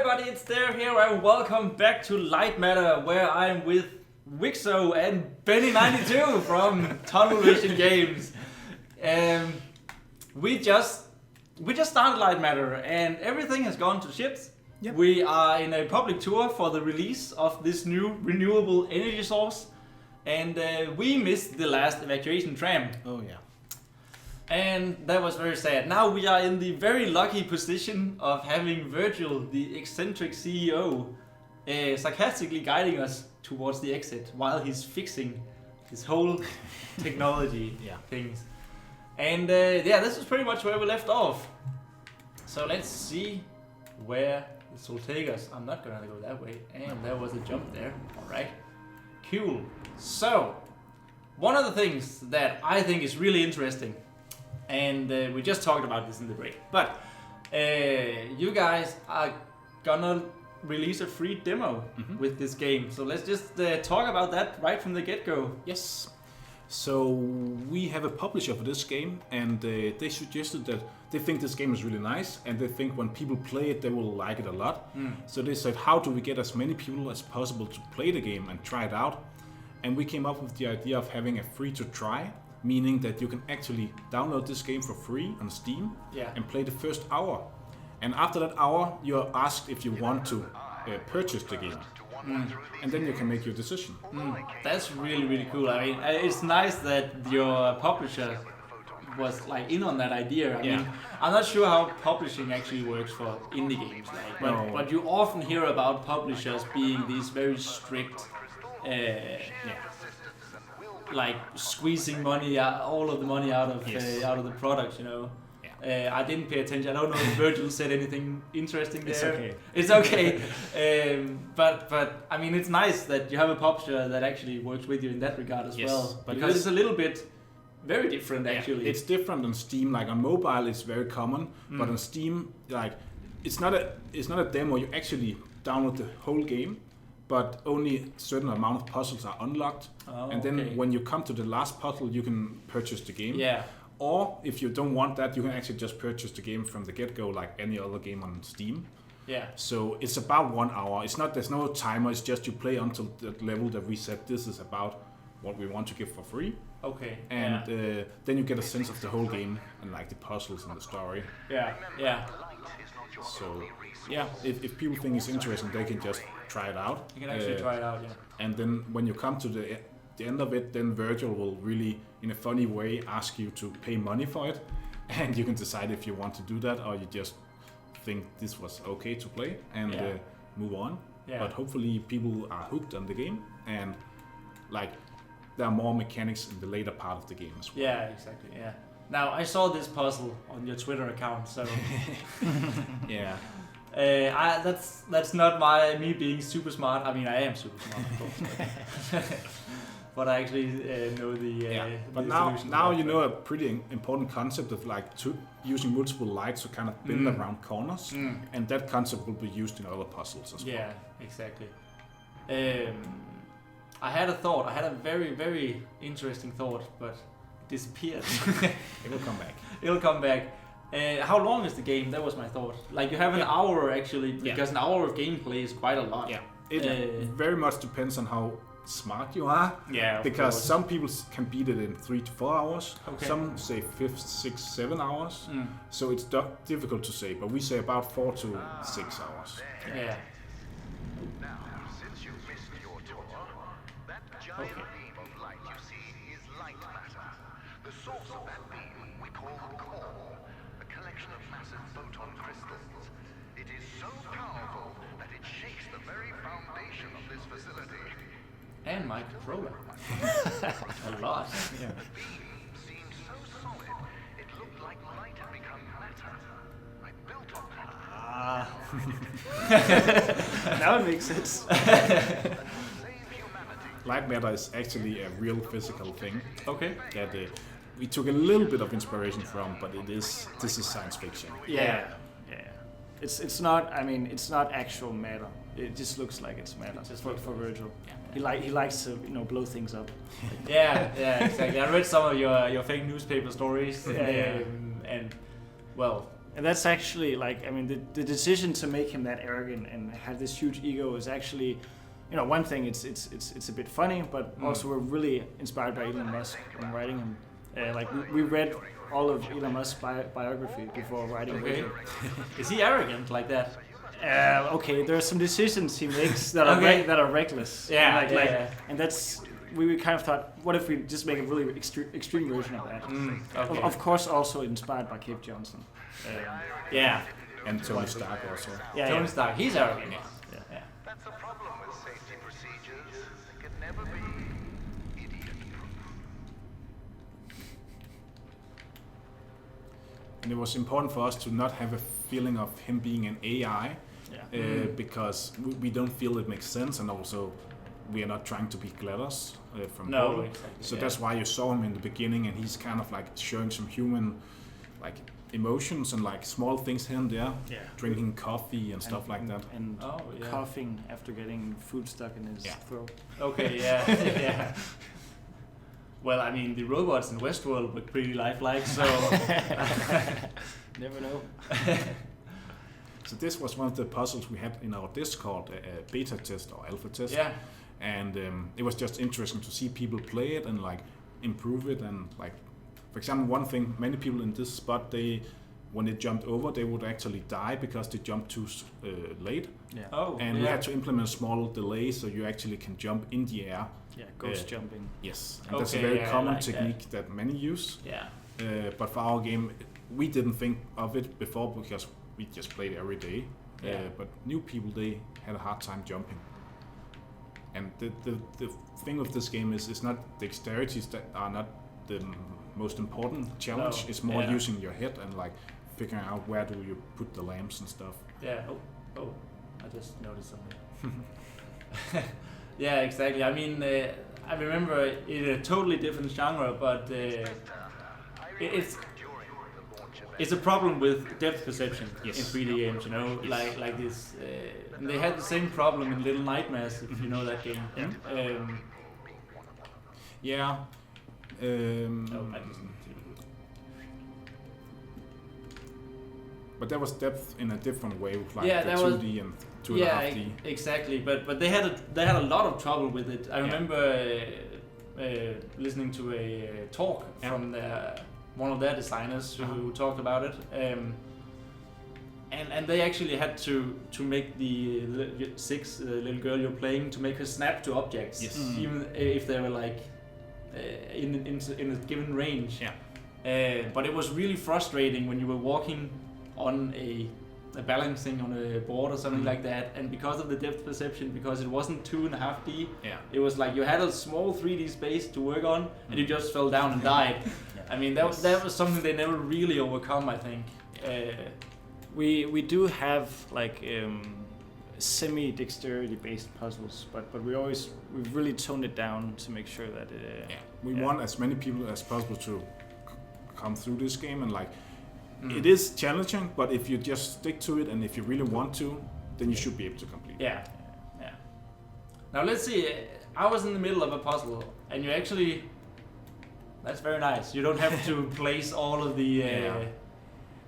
everybody, it's Dare here and welcome back to Lightmatter, where I'm with Wikzo and Benny92 from Tunnel Vision Games. We just started Lightmatter and everything has gone to shit. Yep. We are in a public tour for the release of this new renewable energy source, and we missed the last evacuation tram. Oh yeah. And that was very sad. Now we are in the very lucky position of having Virgil, the eccentric CEO, sarcastically guiding us towards the exit while he's fixing his whole technology things. And this is pretty much where we left off. So let's see where this will take us. I'm not gonna go that way. And there was a jump there. Alright. Cool. So, one of the things that I think is really interesting, and we just talked about this in the break, but you guys are gonna release a free demo with this game. So let's just talk about that right from the get-go. Yes. So we have a publisher for this game, and they suggested that they think this game is really nice, and they think when people play it, they will like it a lot. So they said, how do we get as many people as possible to play the game and try it out? And we came up with the idea of having a free-to-try, meaning that you can actually download this game for free on Steam and play the first hour. And after that hour, you're asked if you want to purchase the game. And then you can make your decision. That's really, really cool. I mean, it's nice that your publisher was like in on that idea. I mean, I'm not sure how publishing actually works for indie games, but you often hear about publishers being these very strict, like squeezing money out, all of the money out of the product, you know. I didn't pay attention. I don't know if Virgil said anything interesting there. It's okay. But I mean, it's nice that you have a publisher that actually works with you in that regard as well. Because it's a little bit very different actually. It's different on Steam. Like on mobile, it's very common, but on Steam, like it's not a demo. You actually download the whole game, but only a certain amount of puzzles are unlocked. And then when you come to the last puzzle, you can purchase the game. Or if you don't want that, you can actually just purchase the game from the get-go like any other game on Steam. So it's about 1 hour. There's no timer, it's just you play until the level that we said this is about what we want to give for free. And then you get a sense of the whole game and like the puzzles and the story. So if people think it's interesting, they can just try it out. You can actually try it out, And then when you come to the end of it, then Virgil will really, in a funny way, ask you to pay money for it, and you can decide if you want to do that or you just think this was okay to play and move on. But hopefully people are hooked on the game, and like there are more mechanics in the later part of the game as well. Exactly. Now I saw this puzzle on your Twitter account, so that's not me being super smart. I mean, I am super smart, of course. But I actually know the but now you know a pretty important concept of like using multiple lights to kind of bend around corners, and that concept will be used in other puzzles as well. Yeah, exactly. I had a thought. I had a very, very interesting thought, but it disappeared. It will come back. It'll come back. How long is the game? That was my thought. Like you have an hour actually, because an hour of gameplay is quite a lot. It very much depends on how smart you are. Because some people can beat it in 3 to 4 hours. Some say 5, 6, 7 hours. So it's difficult to say, but we say about 4 to 6 hours. Now, since you missed your tour, that giant beam of light you see is Lightmatter. The source of that beam we call the Core, a collection of massive photon crystals. It is so powerful that it shakes the very foundation of this facility. And my controller. A lot. The beam seemed so solid, it looked like light had become matter. I built on that. Now it makes sense. Lightmatter is actually a real physical thing. That we took a little bit of inspiration from, but this is science fiction. It's not. I mean, it's not actual matter. It just looks like it's matter. Just for Virgil. He likes to blow things up. Exactly. I read some of your fake newspaper stories, and well, And that's actually like, I mean, the decision to make him that arrogant and have this huge ego is actually, you know, one thing. It's a bit funny, but also we're really inspired by Elon Musk when writing him. Like we read all of Elon Musk's biography before writing. Okay. Is he arrogant like that? Okay, there are some decisions he makes that are that are reckless. Yeah, like, and that's we kind of thought, what if we just make a really extreme version of that? Okay. Of course, also inspired by Cave Johnson. Yeah. And Tony Stark also. Yeah, Tony Stark, he's arrogant. Yeah. That's a problem with safety procedures. They can never be idiot-proof. And it was important for us to not have a feeling of him being an AI, because we don't feel it makes sense, and also we are not trying to be GLaDOS from Portal. Exactly. So that's why you saw him in the beginning, and he's kind of like showing some human, like, emotions and like small things here and there, drinking coffee and stuff like that. And coughing after getting food stuck in his throat. Okay, yeah. Well, I mean, the robots in Westworld look pretty lifelike, so never know. So this was one of the puzzles we had in our Discord, a beta test or alpha test. Yeah. And it was just interesting to see people play it and like improve it. And like, for example, one thing, many people in this spot, when they jumped over, they would actually die because they jumped too late. Yeah. Oh. And we had to implement a small delay so you actually can jump in the air. Yeah, ghost jumping. Yes, and that's a very common technique that many use. Yeah. But for our game, we didn't think of it before because we just played every day. But new people, they had a hard time jumping. And the thing with this game is it's not dexterities that are not the most important challenge. No. It's more using your head and like figuring out where do you put the lamps and stuff. Yeah. Oh, I just noticed something. Yeah, exactly. I mean, I remember in a totally different genre, but it's a problem with depth perception in 3D games. You know, like this. And they had the same problem in Little Nightmares, if you know that game. Yeah. But there was depth in a different way, with like the 2D and 2.5D. Exactly. But they had a lot of trouble with it. I remember listening to a talk from one of their designers who talked about it. And they actually had to make the little girl you're playing, to make her snap to objects, even if they were like in a given range. But it was really frustrating when you were walking on a balancing on a board or something like that, and because of the depth perception, because it wasn't 2.5D, it was like you had a small 3D space to work on, and you just fell down and died. I mean, that was something they never really overcome, I think. We do have like semi-dexterity based puzzles, but we've really toned it down to make sure that we want as many people as possible to come through this game, and like it is challenging, but if you just stick to it and if you really want to, then you should be able to complete it. Yeah. Now let's see, I was in the middle of a puzzle, and you actually, that's very nice. You don't have to place all of the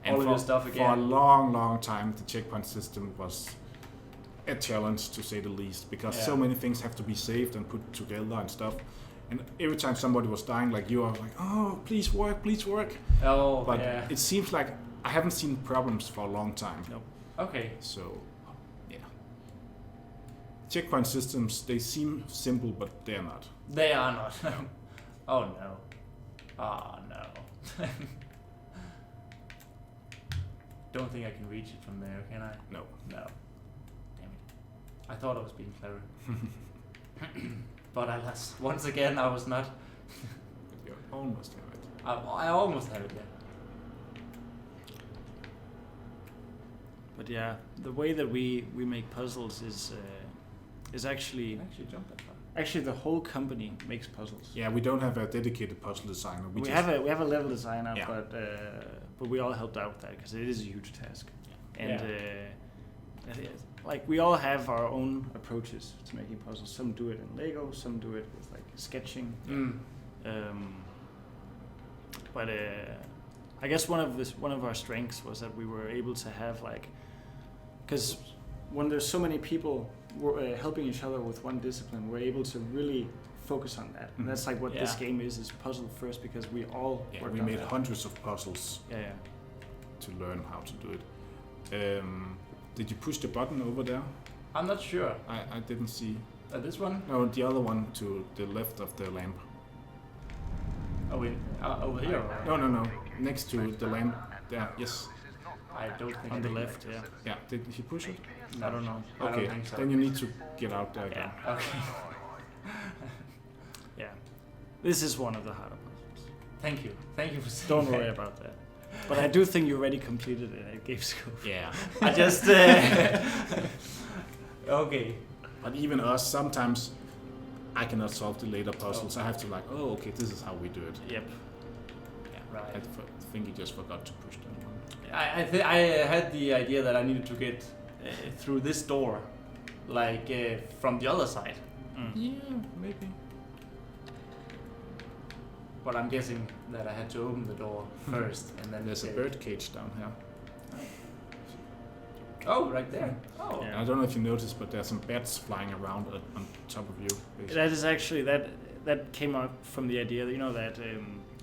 all of your stuff again. For a long time, the checkpoint system was a challenge, to say the least, because so many things have to be saved and put together and stuff. And every time somebody was dying, like you are like, oh, please work. Oh, but it seems like I haven't seen problems for a long time. Nope. Okay. So, checkpoint systems, they seem simple, but they're not. They are not. Oh no. Oh no. Don't think I can reach it from there, can I? No. Damn it. I thought I was being clever. But alas, once again, I was not. You almost have it. I almost have it, But yeah, the way that we make puzzles is actually jump that far. Actually, the whole company makes puzzles. Yeah, we don't have a dedicated puzzle designer. We have a level designer, but we all helped out with that because it is a huge task. And like we all have our own approaches to making puzzles. Some do it in Lego, some do it with like sketching. But I guess one of our strengths was that we were able to have because when there's so many people helping each other with one discipline, we're able to really focus on that. And that's like what this game is puzzle first, because we all we made hundreds of puzzles Yeah. to learn how to do it. Did you push the button over there? I'm not sure. I didn't see. This one? No, the other one to the left of the lamp. Oh, wait. Over here? No. Next to the lamp. There, yes. I don't think On I the did. left, yeah. Yeah, did he push it? I don't know. I don't Okay, think so. then you need to get out there again. Yeah. Okay. Yeah. This is one of the harder puzzles. Thank you. Thank you for saying Don't that. worry about that. But I do think you already completed it at Gamescope. Yeah. I just... okay. But even us, sometimes I cannot solve the later puzzles. I have to okay, this is how we do it. Yep. Right. I think he just forgot to push that one. I had the idea that I needed to get through this door, from the other side. Yeah, maybe. But I'm guessing that I had to open the door first, and then There's a bird cage down here. Oh, right there. Oh. Yeah. I don't know if you noticed, but there's some bats flying around on top of you. Basically. That is actually that came up from the idea that that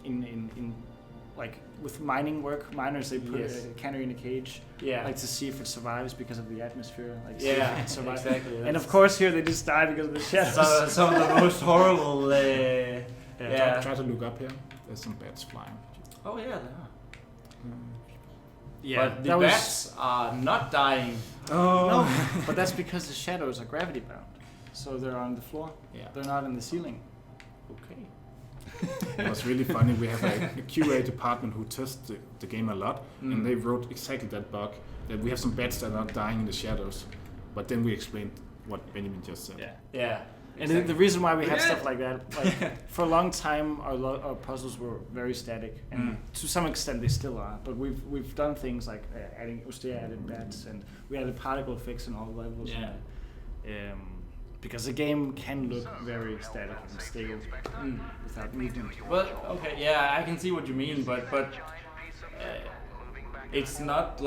in with mining work, miners they put Yes. a canary in a cage, Yeah. to see if it survives because of the atmosphere. See Yeah, if it survives. exactly. And of course here they just die because of the shadows. some of the most horrible. Yeah. Try to look up here. There's some bats flying. Oh yeah, they are. Yeah, But the bats are not dying. Oh. No, but that's because the shadows are gravity bound, so they're on the floor. Yeah. They're not in the ceiling. Okay. It was really funny. We have a QA department who tests the game a lot, and they wrote exactly that bug, that we have some bats that are dying in the shadows. But then we explained what Benjamin just said. Yeah. And the reason why we have stuff like that, for a long time, our puzzles were very static, and to some extent they still are. But we've done things like adding added bats, and we added particle effects in all levels. Yeah. Because the game can look very static and stable without movement. Well, okay, yeah, I can see what you mean, but it's not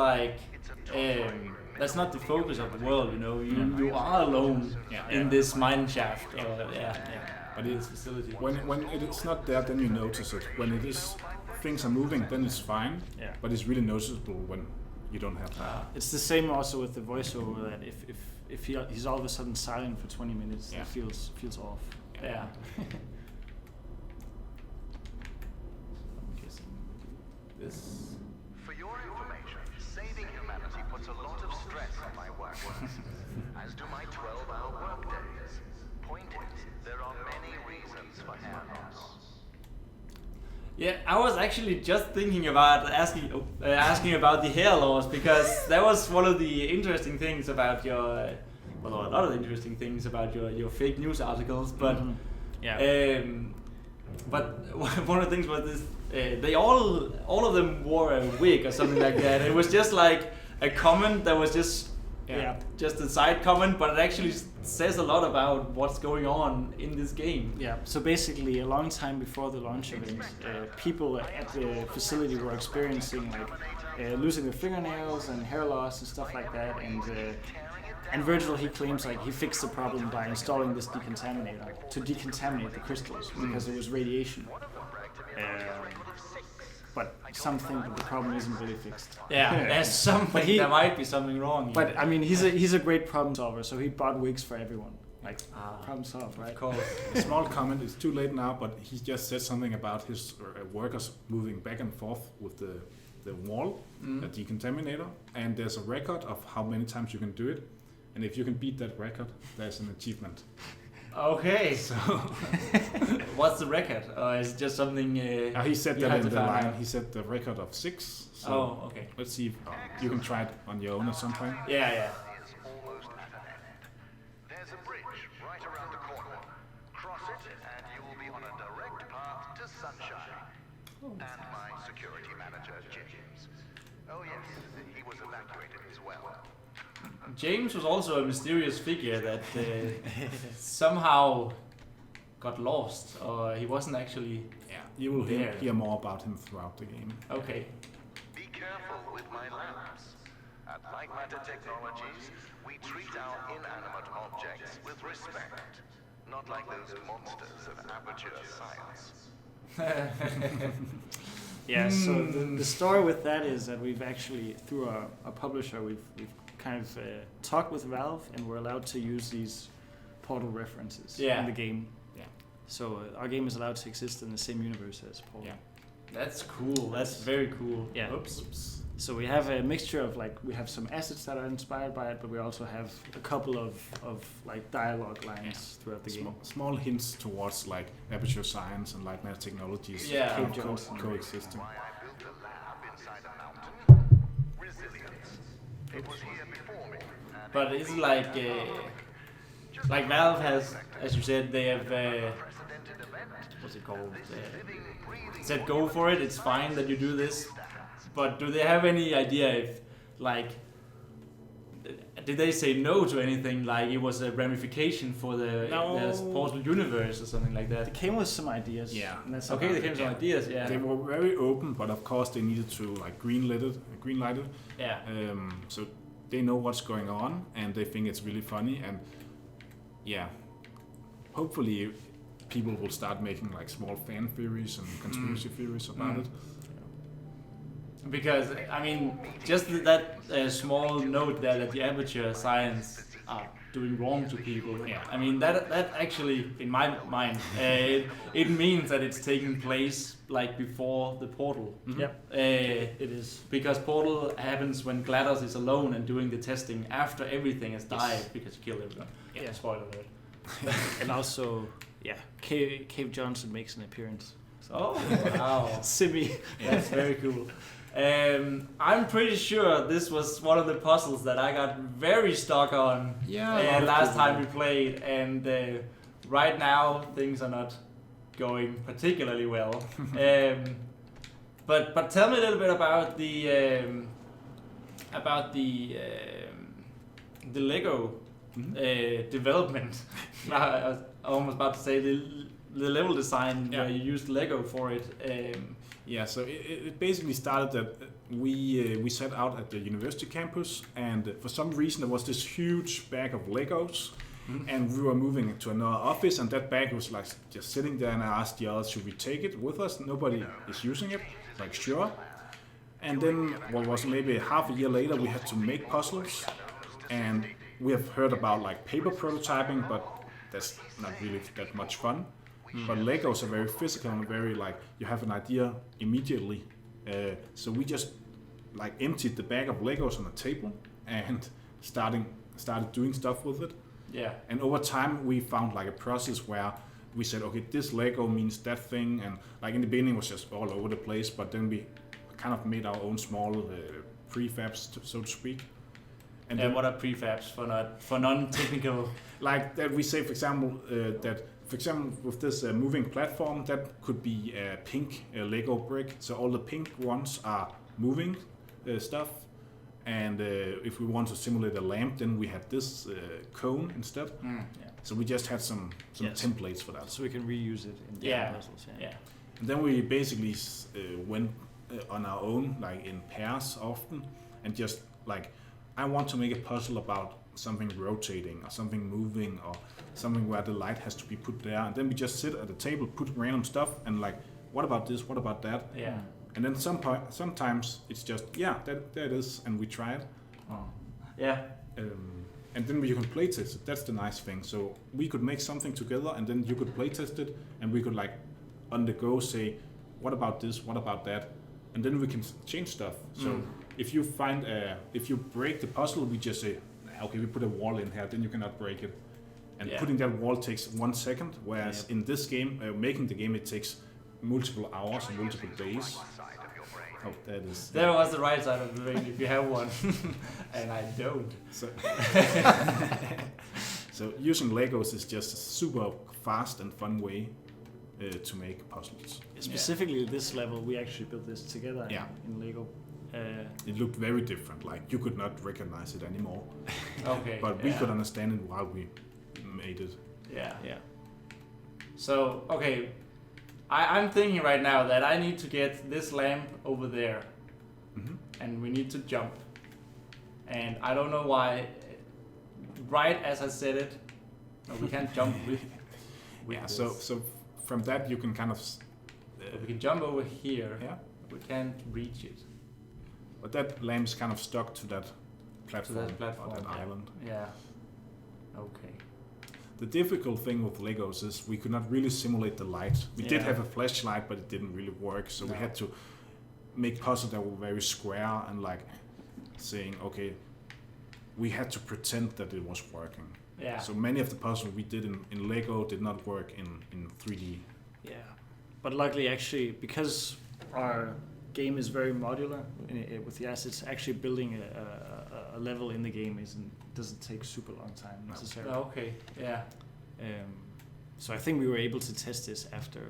that's not the focus of the world, You are alone in this mine shaft, But in this facility. when it's not there, then you notice it. When it is, things are moving, then it's fine. Yeah. But it's really noticeable when you don't have that. It's the same also with the voiceover, that if he's all of a sudden silent for 20 minutes, it feels off. Yeah. This. For your information, saving humanity puts a lot of stress on my workload, as do my 12-hour workdays. Point is, there are many reasons for hair loss. Yeah, I was actually just thinking about asking about the hair loss, because that was one of the interesting things about your, a lot of interesting things about your fake news articles. But but one of the things was this: they all of them wore a wig or something like that. It was just like a comment that was just a side comment, but it actually says a lot about what's going on in this game. Yeah, so basically a long time before the launch event, people at the facility were experiencing losing their fingernails and hair loss and stuff like that, and Virgil, he claims he fixed the problem by installing this decontaminator to decontaminate the crystals because there was radiation. But some think that the problem isn't really fixed. Yeah, there's something. There might be something wrong. But I mean, he's a great problem solver, so he bought wigs for everyone. Problem solved, right? Of course. A small comment, it's too late now, but he just said something about his workers moving back and forth with the wall, the decontaminator, and there's a record of how many times you can do it, and if you can beat that record, there's an achievement. Okay. So what's the record? Or is it just something? he said that in the line. He said the record of 6. So okay. let's see if you can try it on your own at some point. Yeah. Is almost at an end. There's a bridge right around the corner. Cross it, and you will be on a direct path to sunshine. And my security manager, James. Oh yes, he was evacuated as well. James was also a mysterious figure that somehow got lost, or he wasn't actually. Yeah, you will hear more about him throughout the game. Okay. Be careful with my lamps. At Lightmatter Technologies, we treat our inanimate objects with respect, not like those monsters of aperture science. Yeah, so the story with that is that we've actually, through a publisher, we've kind of talked with Valve, and we're allowed to use these Portal references in the game. Yeah. So our game is allowed to exist in the same universe as Portal. Yeah. That's cool. That's very cool. Yeah. Oops. So we have a mixture of we have some assets that are inspired by it, but we also have a couple of dialogue lines throughout the game. Small hints towards aperture science and Lightmatter Technologies coexisting. Why I built a lab inside a mountain? Resilience. It was here before me. But it's like Valve has, as you said, they have what's it called? Said go for it. It's fine that you do this. But do they have any idea if, did they say no to anything? Like it was a ramification for the Portal universe or something like that? They came with some ideas. Yeah. And that's Okay, they came with some ideas. Yeah. They were very open, but of course they needed to greenlight it. Yeah. So they know what's going on, and they think it's really funny, and hopefully people will start making small fan theories and conspiracy theories about it. Because I mean, just that small note there that the aperture science are doing wrong to people. Yeah. I mean that actually, in my mind, it means that it's taking place before the Portal. Mm-hmm. Yep. It is. Because Portal happens when GLaDOS is alone and doing the testing after everything has died because you killed everyone. Yeah. Spoiler alert. And also, Cave Johnson makes an appearance. Oh wow. Simi. That's very cool. I'm pretty sure this was one of the puzzles that I got very stuck on last time we played, and right now things are not going particularly well. But tell me a little bit about the Lego development. I was almost about to say the level design where you used Lego for it. So it basically started that we set out at the university campus, and for some reason there was this huge bag of Legos, and we were moving to another office, and that bag was just sitting there, and I asked the others, should we take it with us? Nobody is using it. Sure. And then what was maybe half a year later, we had to make puzzles, and we have heard about paper prototyping, but that's not really that much fun. But Legos are very physical and very you have an idea immediately. So we just emptied the bag of Legos on the table and started doing stuff with it. Yeah. And over time we found a process where we said, okay, this Lego means that thing, and in the beginning it was just all over the place, but then we kind of made our own small prefabs, so to speak. And what are prefabs for non-technical? That we say, for example, with this moving platform, that could be a pink Lego brick. So all the pink ones are moving stuff. And if we want to simulate a lamp, then we had this cone instead. So we just had some templates for that. So we can reuse it in different puzzles. Yeah. And then we basically went on our own, in pairs often, and just I want to make a puzzle about something rotating or something moving or something where the light has to be put there, and then we just sit at the table, put random stuff, and what about this, what about that? Yeah. And then sometimes it's just there it is, and we try it. Yeah. And then you can playtest it. That's the nice thing. So we could make something together, and then you could playtest it, and we could on the go say, what about this, what about that, and then we can change stuff. So if you break the puzzle, we just say, okay, we put a wall in here, then you cannot break it. And putting that wall takes 1 second, whereas in this game, making the game, it takes multiple hours and multiple days. Oh, that is... There was the right side of the ring if you have one, and I don't. So using Legos is just a super fast and fun way to make puzzles. Specifically this level, we actually built this together in Lego. It looked very different, you could not recognize it anymore. Okay. But we could understand it while we made it. Yeah. So, okay, I'm thinking right now that I need to get this lamp over there, and we need to jump. And I don't know why, right as I said it, no, we can't jump with Yeah, this. so from that you can kind of... We can jump over here, Yeah, we can't reach it. but that lamp's kind of stuck to that platform, or that yeah. island. Yeah. Okay. The difficult thing with Legos is we could not really simulate the light. We did Yeah. have a flashlight, but it didn't really work, so we No. had to make puzzles that were very square and like saying, okay, we had to pretend that it was working. Yeah. So many of the puzzles we did in Lego did not work in 3D. Yeah, but luckily, actually, because our game is very modular with the assets, actually building a level in the game doesn't take super long time necessarily. Oh, okay. Yeah. So I think we were able to test this after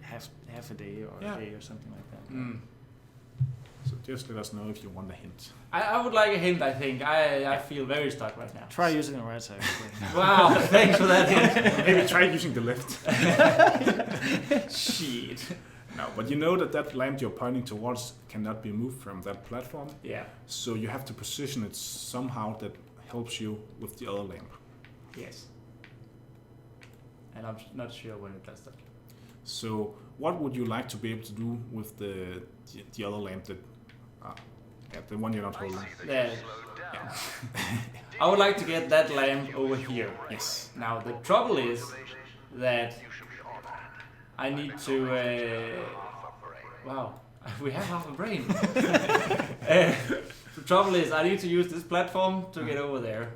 half a day or Yeah. a day or something like that. Mm. So just let us know if you want a hint. I would like a hint. I think I feel very stuck right now. Try using the right side. Wow. Thanks for that hint. Maybe try using the left. Shit. No, but you know that lamp you're pointing towards cannot be moved from that platform. Yeah. So you have to position it somehow that helps you with the other lamp. Yes. And I'm not sure when it does that. So what would you like to be able to do with the other lamp that, the one you're not holding? There. I would like to get that lamp over here. Yes. Now the trouble is that I need to. Wow, we have half a brain. The trouble is I need to use this platform to get over there.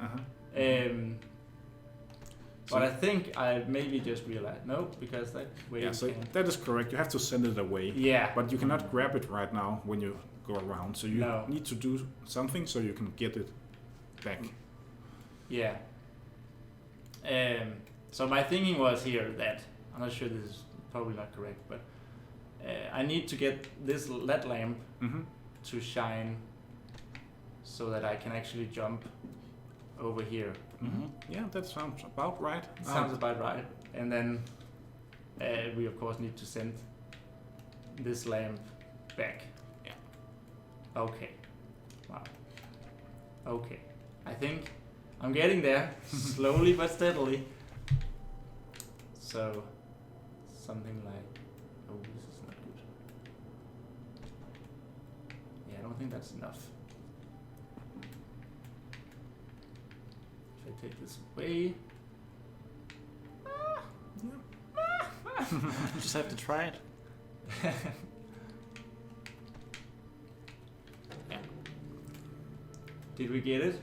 But I think I maybe just realized no, because that way. Yeah, so that is correct. You have to send it away. Yeah. But you cannot grab it right now when you go around. So you No. need to do something so you can get it back. Yeah. So my thinking was here that I'm not sure this is probably not correct, but I need to get this LED lamp to shine so that I can actually jump over here. Yeah, that sounds about right. Sounds about right. And then we of course need to send this lamp back. Yeah. Okay. Wow. Okay. I think I'm getting there slowly but steadily. So something like, oh, this is not good. Yeah, I don't think that's enough. If I take this away. Just have to try it. Did we get it?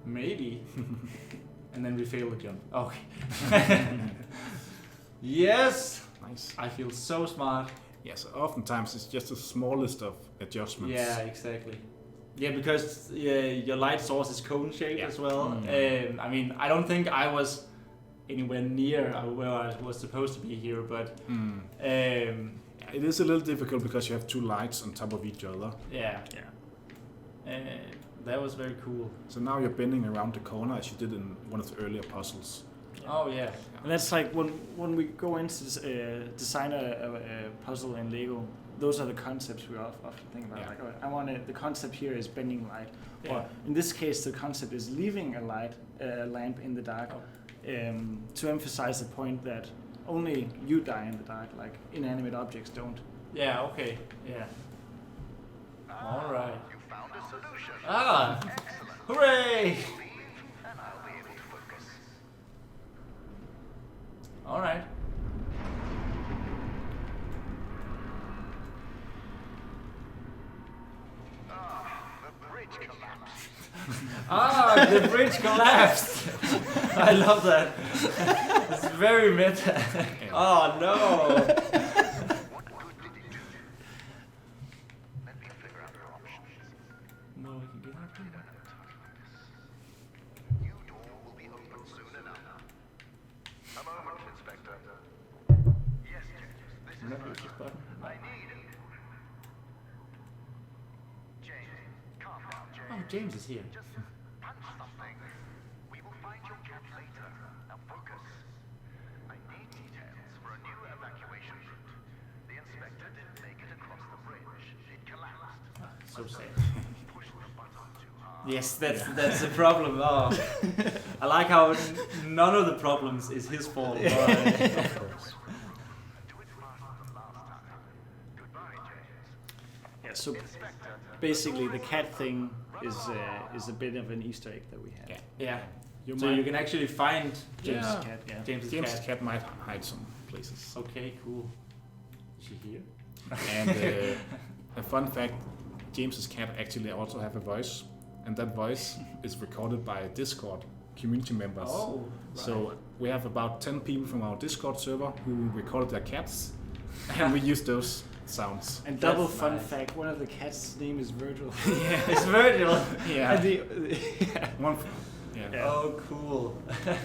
Maybe. And then we fail the jump. Okay. Yes! Nice. I feel so smart. Yes, oftentimes it's just the smallest of adjustments. Yeah, exactly. Yeah, because your light source is cone shaped as well. I mean, I don't think I was anywhere near where I was supposed to be here, but it is a little difficult because you have two lights on top of each other. yeah. That was very cool. So now you're bending around the corner as you did in one of the earlier puzzles. Oh yeah. And that's like when we go into design a puzzle in Lego, those are the concepts we often think about. Yeah. Like, oh, I want the concept here is bending light, Yeah. or in this case, the concept is leaving a lamp in the dark, to emphasize the point that only you die in the dark, like inanimate objects don't. Yeah. Okay. Yeah. All right. You found a solution. Ah! Excellent. Hooray! Leave, and I'll be able to focus. All right. The bridge collapsed. Ah, the bridge collapsed. I love that. It's very meta. Oh no. What good did it do? Let me figure out your options. No, we can get up here. New door will be open soon enough. A moment, Inspector. Yes, James. This is Remember this button? I need it. James, calm down, James. Oh, James is here. Just punch something. We will find your cat later. Now focus. I need details. so sad. Yes, that's the problem. Oh. I like how none of the problems is his fault. Of course. Yeah, so basically the cat thing is a bit of an Easter egg that we had. Yeah. You So you can actually find James' Yeah. cat, yeah. James's James' cat. cat might hide some places. Okay, cool. Is she here? And a fun fact, James's cat actually also have a voice, and that voice is recorded by Discord community members. Oh, right. So we have about 10 people from our Discord server who recorded their cats, and we use those sounds. And double That's fun nice. fact, one of the cats' name is Virgil. It's Virgil. Yeah. And One, yeah. Yeah. Oh, cool. Oh,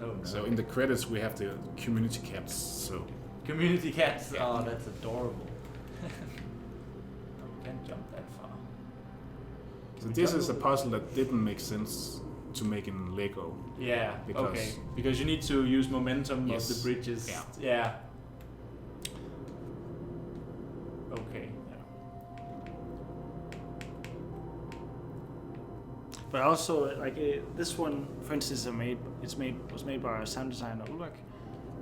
no. So in the credits we have the community cats. So Community cats. Oh, that's adorable. You can't jump that far. So this is a puzzle that didn't make sense to make in Lego. Yeah. Because- Okay. Because you need to use momentum Yes. of the bridges. Yeah. Yeah. Okay. But also, like this one, for instance, was made by our sound designer Ulrik,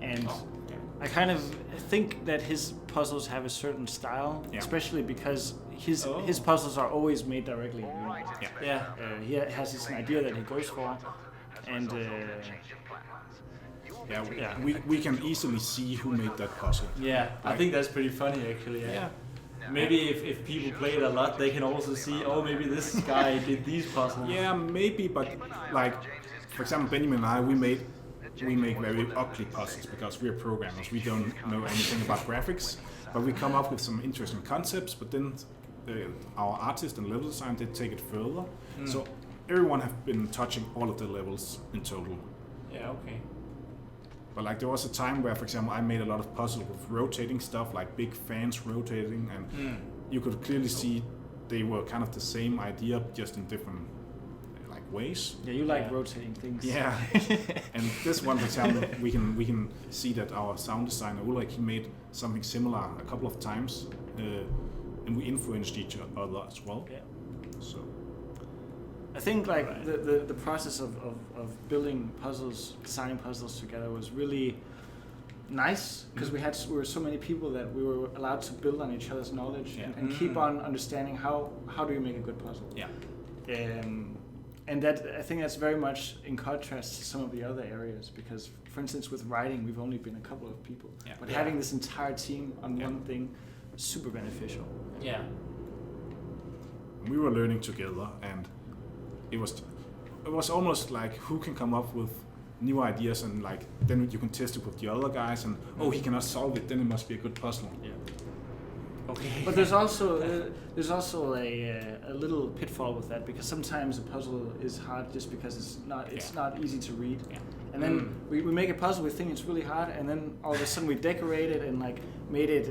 and Oh, yeah. I kind of think that his puzzles have a certain style, Yeah. especially because his Oh. his puzzles are always made directly in Unity. Yeah. He has this idea that he goes for, and Yeah, we can easily see who made that puzzle. Yeah. I think that's pretty funny actually. Yeah. Maybe if people play it a lot, they can also see, oh, maybe this guy did these puzzles. Yeah, maybe, but like, for example, Benjamin and I, we make very ugly puzzles because we're programmers. We don't know anything about graphics, but we come up with some interesting concepts. But then our artist and level design, they take it further. So everyone have been touching all of the levels in total. Yeah. Okay. But like there was a time where, for example, I made a lot of puzzles with rotating stuff, like big fans rotating, and you could clearly see they were kind of the same idea, just in different like ways. yeah, you like Yeah. rotating things. Yeah. And this one, for example, we can see that our sound designer Ulrik, he made something similar a couple of times, and we influenced each other as well. Yeah. So I think like the process of building puzzles, designing puzzles together was really nice because we were so many people that we were allowed to build on each other's knowledge and keep on understanding how do you make a good puzzle. yeah. And that I think that's very much in contrast to some of the other areas because, for instance, with writing we've only been a couple of people, Yeah. but Yeah. having this entire team on Yeah. one thing, super beneficial. Yeah. We were learning together, and it was almost like who can come up with new ideas, and like then you can test it with the other guys, and oh, he cannot solve it, then it must be a good puzzle. Yeah. Okay. But there's also a little pitfall with that because sometimes a puzzle is hard just because it's not easy to read. Yeah. And then we make a puzzle, we think it's really hard, and then all of a sudden we decorate it and like made it,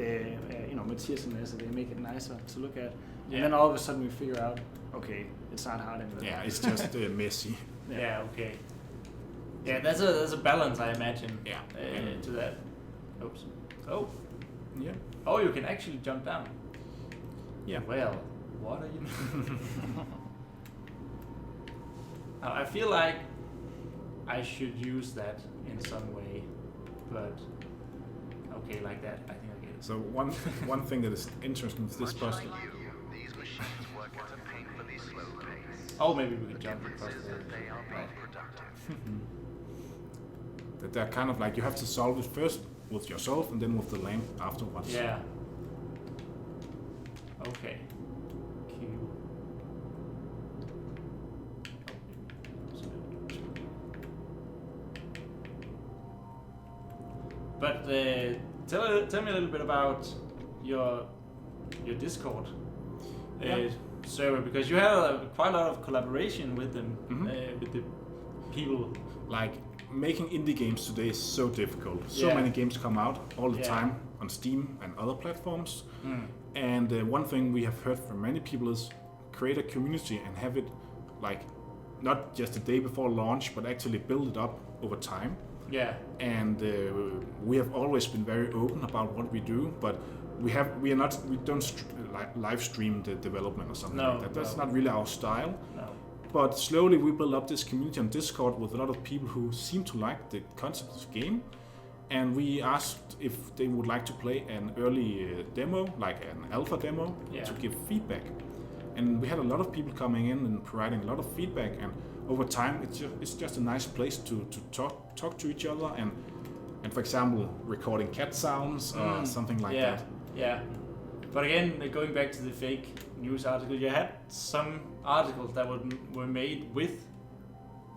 Matthias and Lasse, they make it nicer to look at. And then all of a sudden we figure out, okay, it's not hard anymore. Yeah, it's just messy. Yeah. Okay. Yeah, there's a balance, I imagine. Yeah. To that. Oops. Oh. Yeah. Oh, you can actually jump down. Yeah. Well, what are you doing? Now, I feel like I should use that in some way, but okay, like that. I think I get it. So one thing that is interesting with this puzzle, These machines work at a painfully slow pace. Oh, maybe we could jump across Difference is there. that they are Right. more productive. that they're kind of like you have to solve it first with yourself and then with the lamp afterwards. Yeah. Okay. Q. But tell me a little bit about your Discord server, because you have quite a lot of collaboration with them, with the people. Like making indie games today is so difficult. So Yeah. many games come out all the Yeah. time on Steam and other platforms. And one thing we have heard from many people is create a community and have it like not just the day before launch, but actually build it up over time. Yeah. And we have always been very open about what we do, but we don't live stream the development or something like that. That's not really our style. No. But slowly we built up this community on Discord with a lot of people who seem to like the concept of the game. And we asked if they would like to play an early demo, like an alpha demo, to give feedback. And we had a lot of people coming in and providing a lot of feedback. And over time, it's just a nice place to talk to each other. And for example, recording cat sounds or something like that. Yeah. But again, going back to the fake news article, you had some articles that were made with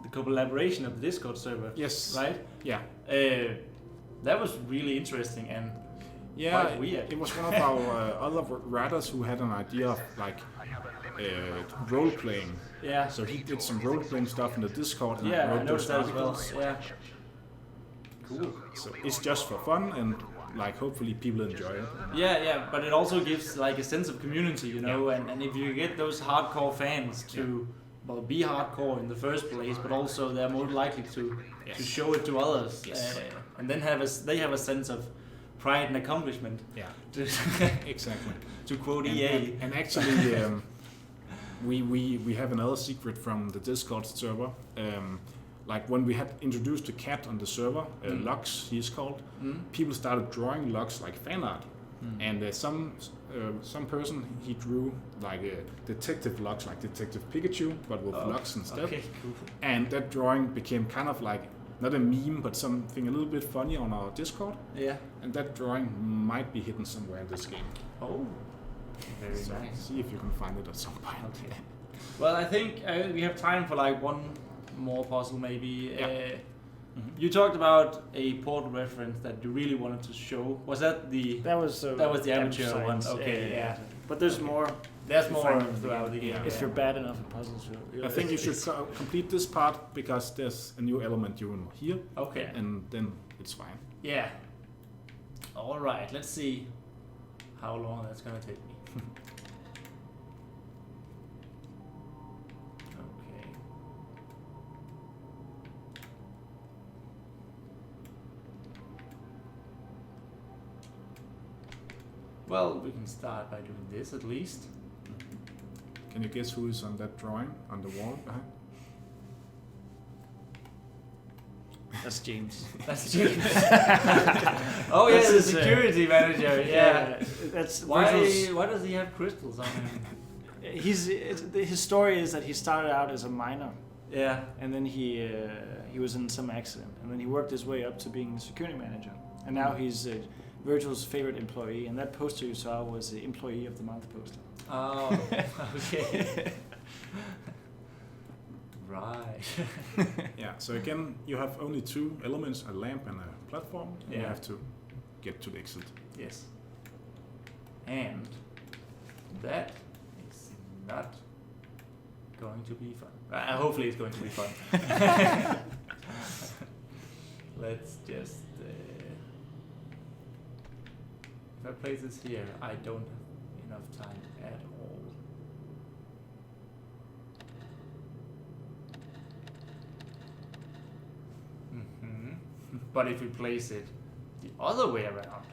the collaboration of the Discord server. Yes. Right? Yeah. That was really interesting and quite weird. It was one of our other writers who had an idea of like role playing. Yeah. So he did some role playing stuff in the Discord. And Yeah, I wrote noticed those that as well. articles. Yeah. Cool. So it's just for fun and like hopefully people enjoy it. Yeah, but it also gives like a sense of community, you know, and if you get those hardcore fans to be hardcore in the first place, but also they're more likely to show it to others, and then they have a sense of pride and accomplishment. Yeah, exactly. To quote EA. And actually, we have another secret from the Discord server. Like when we had introduced the cat on the server, Lux he is called, people started drawing Lux like fan art. And some person he drew like a detective Lux, like Detective Pikachu, but with Lux instead. Okay, cool. And that drawing became kind of like not a meme, but something a little bit funny on our Discord. Yeah. And that drawing might be hidden somewhere in this game. Oh, very So nice. see if you can find it at some point. Okay. Well, I think we have time for like one more puzzle maybe. Yeah. You talked about a Portal reference that you really wanted to show. Was that the... That was the amateur one. Okay, yeah. But there's more. There's more Fine. throughout the game. Yeah. If you're bad enough at puzzles, I think you should complete this part because there's a new element you will hear, Okay. and then it's fine. Yeah. All right. Let's see how long that's gonna take me. Okay. Well, we can start by doing this at least. Can you guess who is on that drawing on the wall behind? That's James. That's James. Oh yeah, the security manager. Yeah. That's Why does he have crystals on him? His story is that he started out as a miner, Yeah. and then he was in some accident, and then he worked his way up to being the security manager, and now he's Virgil's favorite employee. And that poster you saw was the Employee of the Month poster. Oh. Okay. Right. Yeah, so again, you have only two elements, a lamp and a platform. And you Yeah. have to get to the exit. Yes. And that is not going to be fun. Hopefully it's going to be fun. Let's just... if I place this here, I don't have enough time at all. But if we place it the other way around,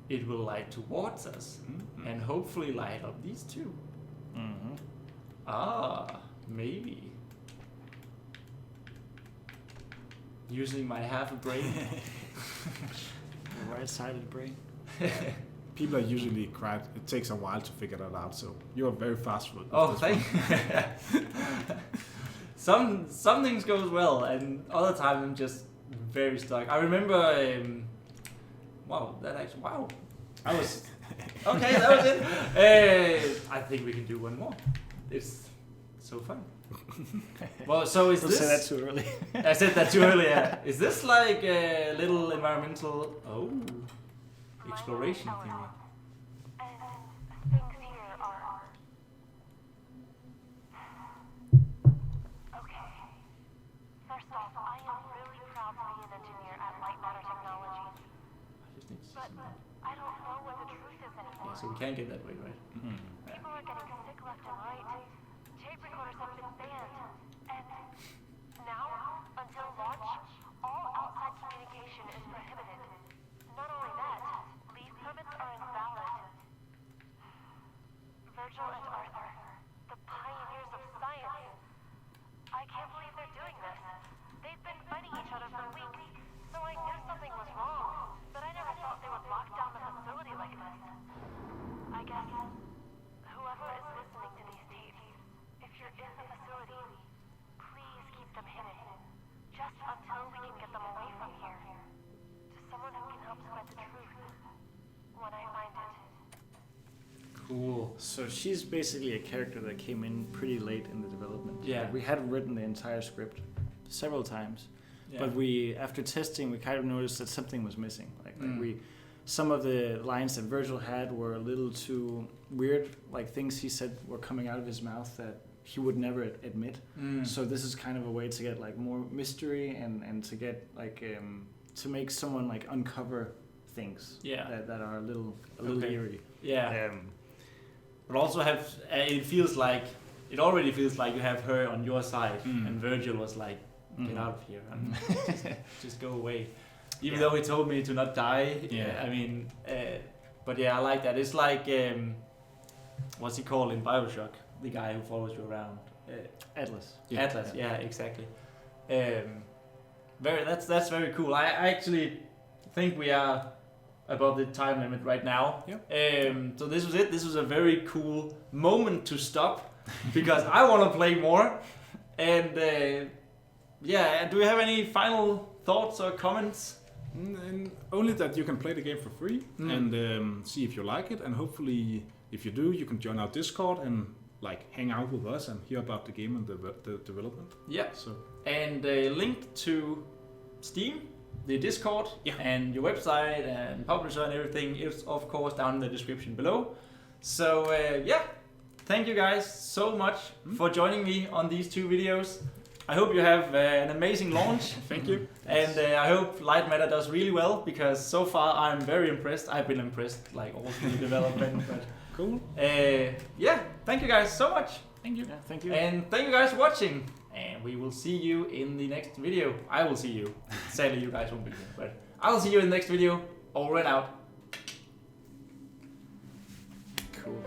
it will light towards us and hopefully light up these two. Mm-hmm. Maybe. Using my half a brain. Right-sided brain. People are usually quite, it takes a while to figure that out, so you're very fast with Oh, this thank one. Some things goes well, and other times I'm just very stuck. I remember, wow, I was, okay, that was it. I think we can do one more. It's so fun. Well, so is Don't this... say that too early. I said that too early, yeah. Is this like a little environmental... exploration thing? And things here are... Okay. First off, I am really proud to be an engineer at Lightmatter Technologies, but I don't know what the truth is anymore. Yeah, so we can't get that way, right? People are getting sick left and right. Tape recorders have been banned. And now, until launch, all outside communication is prohibited. Not only that, leave permits are invalid. cool. So she's basically a character that came in pretty late in the development. Yeah. Like, we had written the entire script several times, Yeah. but after testing, we kind of noticed that something was missing. Like Mm. some of the lines that Virgil had were a little too weird, like things he said were coming out of his mouth that he would never admit. Mm. So this is kind of a way to get like more mystery and to get like to make someone like uncover things that are a little Okay. eerie. Yeah. But also it already feels like you have her on your side, and Virgil was like, get out of here, and just go away. Even though he told me to not die. Yeah. I mean, but yeah, I like that. It's like, what's he called in Bioshock? The guy who follows you around. Atlas. Yeah. Atlas, yeah, exactly. That's very cool. I actually think we are above the time limit right now. Yeah. So this was it. This was a very cool moment to stop because I want to play more. And do you have any final thoughts or comments? And only that you can play the game for free and see if you like it, and hopefully if you do, you can join our Discord and like hang out with us and hear about the game and the development. Yeah. So And a link to Steam, the Discord, and your website and publisher and everything is of course down in the description below. So thank you guys so much for joining me on these 2 videos. I hope you have an amazing launch. thank you. And I hope Lightmatter does really well, because so far I'm very impressed. I've been impressed like all through the development. But Cool. Thank you guys so much. Thank you. Yeah, thank you. And thank you guys for watching. And we will see you in the next video. I will see you. Sadly, you guys won't be here, but I will see you in the next video. Over and out. Cool.